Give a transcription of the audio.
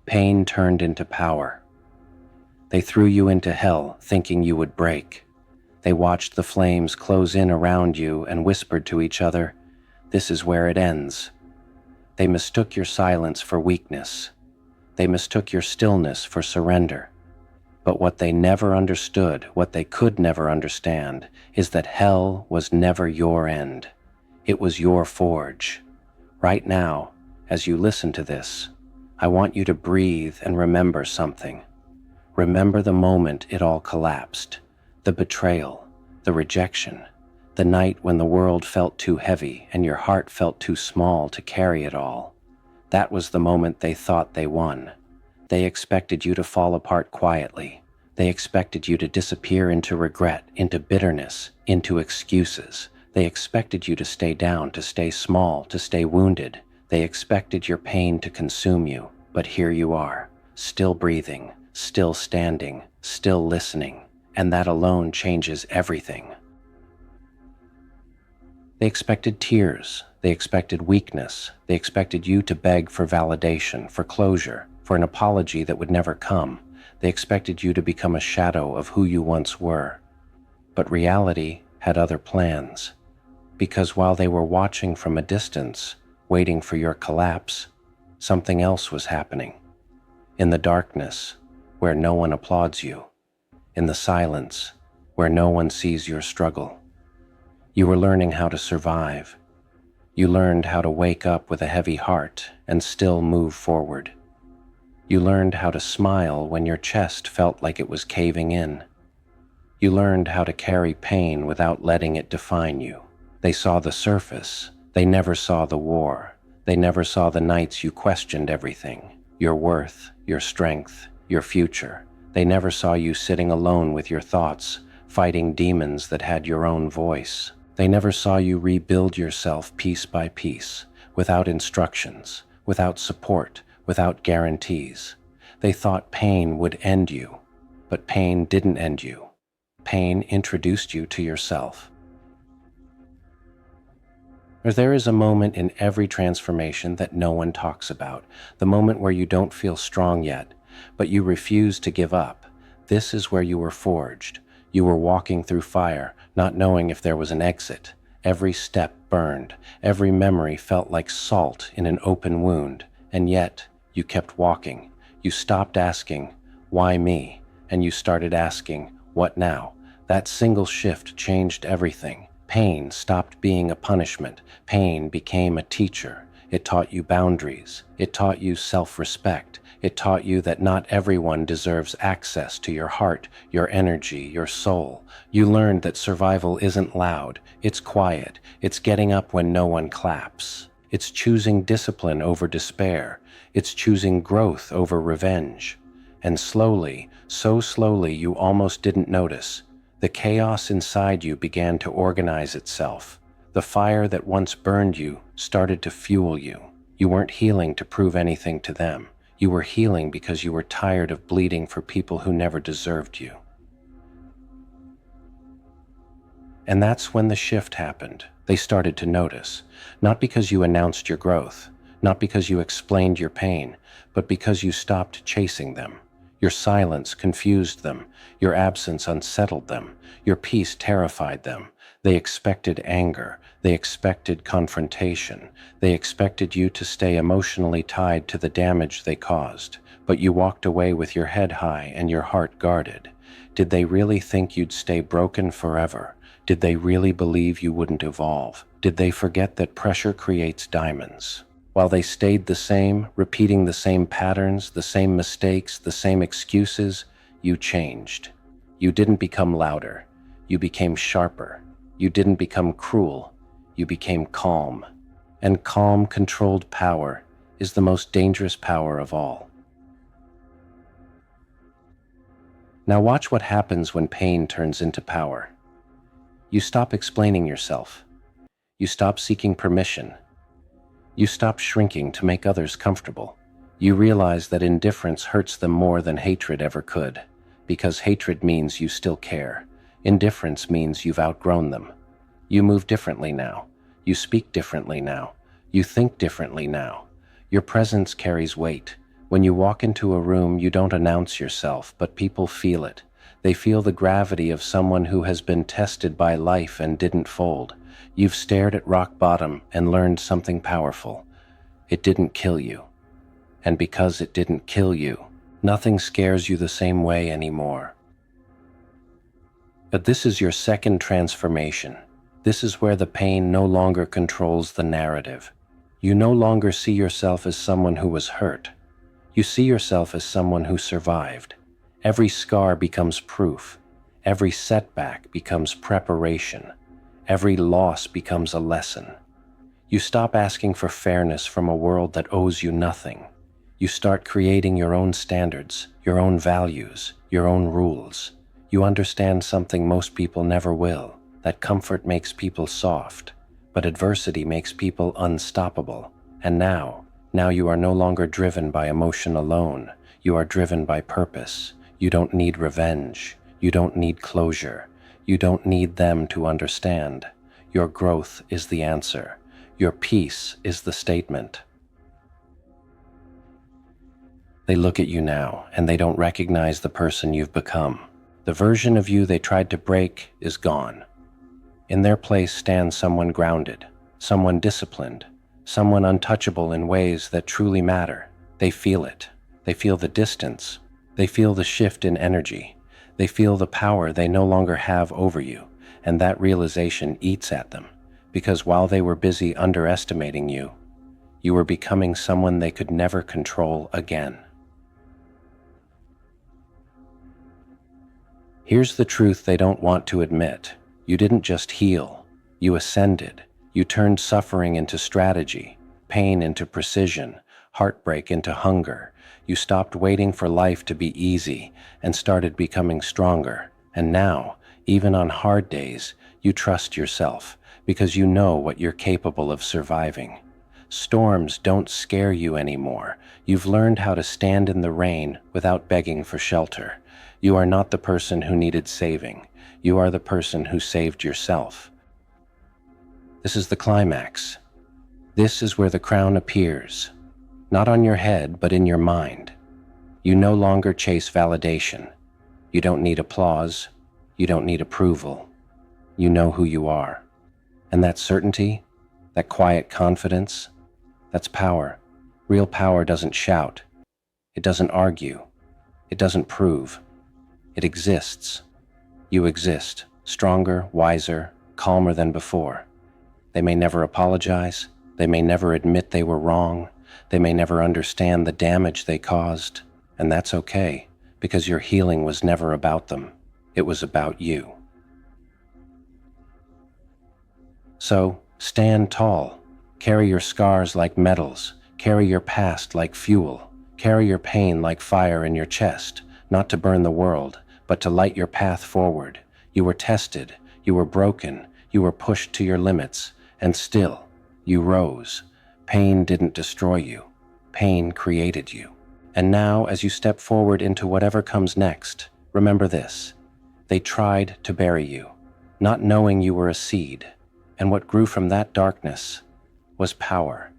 Pain turned into power. They threw you into hell, thinking you would break. They watched the flames close in around you and whispered to each other, "This is where it ends." They mistook your silence for weakness. They mistook your stillness for surrender. But what they never understood, what they could never understand, is that hell was never your end. It was your forge. Right now, as you listen to this, I want you to breathe and remember something. Remember the moment it all collapsed, the betrayal, the rejection, the night when the world felt too heavy and your heart felt too small to carry it all. That was the moment they thought they won. They expected you to fall apart quietly. They expected you to disappear into regret, into bitterness, into excuses. They expected you to stay down, to stay small, to stay wounded. They expected your pain to consume you. But here you are, still breathing, still standing, still listening, and that alone changes everything. They expected tears. They expected weakness. They expected you to beg for validation, for closure, for an apology that would never come. They expected you to become a shadow of who you once were. But reality had other plans. Because while they were watching from a distance, waiting for your collapse, something else was happening. In the darkness, where no one applauds you. In the silence, where no one sees your struggle. You were learning how to survive. You learned how to wake up with a heavy heart and still move forward. You learned how to smile when your chest felt like it was caving in. You learned how to carry pain without letting it define you. They saw the surface. They never saw the war. They never saw the nights you questioned everything. Your worth, your strength, your future. They never saw you sitting alone with your thoughts, fighting demons that had your own voice. They never saw you rebuild yourself piece by piece, without instructions, without support, without guarantees. They thought pain would end you, but pain didn't end you. Pain introduced you to yourself. There is a moment in every transformation that no one talks about, the moment where you don't feel strong yet, but you refuse to give up. This is where you were forged. You were walking through fire, not knowing if there was an exit. Every step burned. Every memory felt like salt in an open wound. And yet, you kept walking. You stopped asking, "Why me?" And you started asking, "What now?" That single shift changed everything. Pain stopped being a punishment. Pain became a teacher. It taught you boundaries. It taught you self-respect. It taught you that not everyone deserves access to your heart, your energy, your soul. You learned that survival isn't loud. It's quiet. It's getting up when no one claps. It's choosing discipline over despair. It's choosing growth over revenge. And slowly, so slowly you almost didn't notice, the chaos inside you began to organize itself. The fire that once burned you started to fuel you. You weren't healing to prove anything to them. You were healing because you were tired of bleeding for people who never deserved you. And that's when the shift happened. They started to notice, not because you announced your growth, not because you explained your pain, but because you stopped chasing them. Your silence confused them. Your absence unsettled them. Your peace terrified them. They expected anger. They expected confrontation. They expected you to stay emotionally tied to the damage they caused. But you walked away with your head high and your heart guarded. Did they really think you'd stay broken forever? Did they really believe you wouldn't evolve? Did they forget that pressure creates diamonds? While they stayed the same, repeating the same patterns, the same mistakes, the same excuses, you changed. You didn't become louder. You became sharper. You didn't become cruel. You became calm. And calm, controlled power is the most dangerous power of all. Now watch what happens when pain turns into power. You stop explaining yourself. You stop seeking permission. You stop shrinking to make others comfortable. You realize that indifference hurts them more than hatred ever could, because hatred means you still care. Indifference means you've outgrown them. You move differently now. You speak differently now. You think differently now. Your presence carries weight, When you walk into a room, you don't announce yourself, but people feel it. They feel the gravity of someone who has been tested by life and didn't fold. You've stared at rock bottom and learned something powerful. It didn't kill you. And because it didn't kill you, nothing scares you the same way anymore. But this is your second transformation. This is where the pain no longer controls the narrative. You no longer see yourself as someone who was hurt. You see yourself as someone who survived. Every scar becomes proof. Every setback becomes preparation. Every loss becomes a lesson. You stop asking for fairness from a world that owes you nothing. You start creating your own standards, your own values, your own rules. You understand something most people never will, that comfort makes people soft, but adversity makes people unstoppable. And now you are no longer driven by emotion alone. You are driven by purpose. You don't need revenge. You don't need closure. You don't need them to understand. Your growth is the answer. Your peace is the statement. They look at you now, and they don't recognize the person you've become. The version of you they tried to break is gone. In their place stands someone grounded, someone disciplined, someone untouchable in ways that truly matter. They feel it. They feel the distance. They feel the shift in energy. They feel the power they no longer have over you, and that realization eats at them, because while they were busy underestimating you, you were becoming someone they could never control again. Here's the truth they don't want to admit. You didn't just heal. You ascended. You turned suffering into strategy, pain into precision, heartbreak into hunger. You stopped waiting for life to be easy and started becoming stronger. And now, even on hard days, you trust yourself because you know what you're capable of surviving. Storms don't scare you anymore. You've learned how to stand in the rain without begging for shelter. You are not the person who needed saving. You are the person who saved yourself. This is the climax. This is where the crown appears. Not on your head, but in your mind. You no longer chase validation. You don't need applause. You don't need approval. You know who you are. And that certainty, that quiet confidence, that's power. Real power doesn't shout. It doesn't argue. It doesn't prove. It exists. You exist, stronger, wiser, calmer than before. They may never apologize. They may never admit they were wrong. They may never understand the damage they caused. And that's okay, because your healing was never about them. It was about you. So, stand tall. Carry your scars like medals. Carry your past like fuel. Carry your pain like fire in your chest, not to burn the world, but to light your path forward. You were tested. You were broken. You were pushed to your limits. And still, you rose. Pain didn't destroy you. Pain created you. And now, as you step forward into whatever comes next, remember this. They tried to bury you, not knowing you were a seed. And what grew from that darkness was power.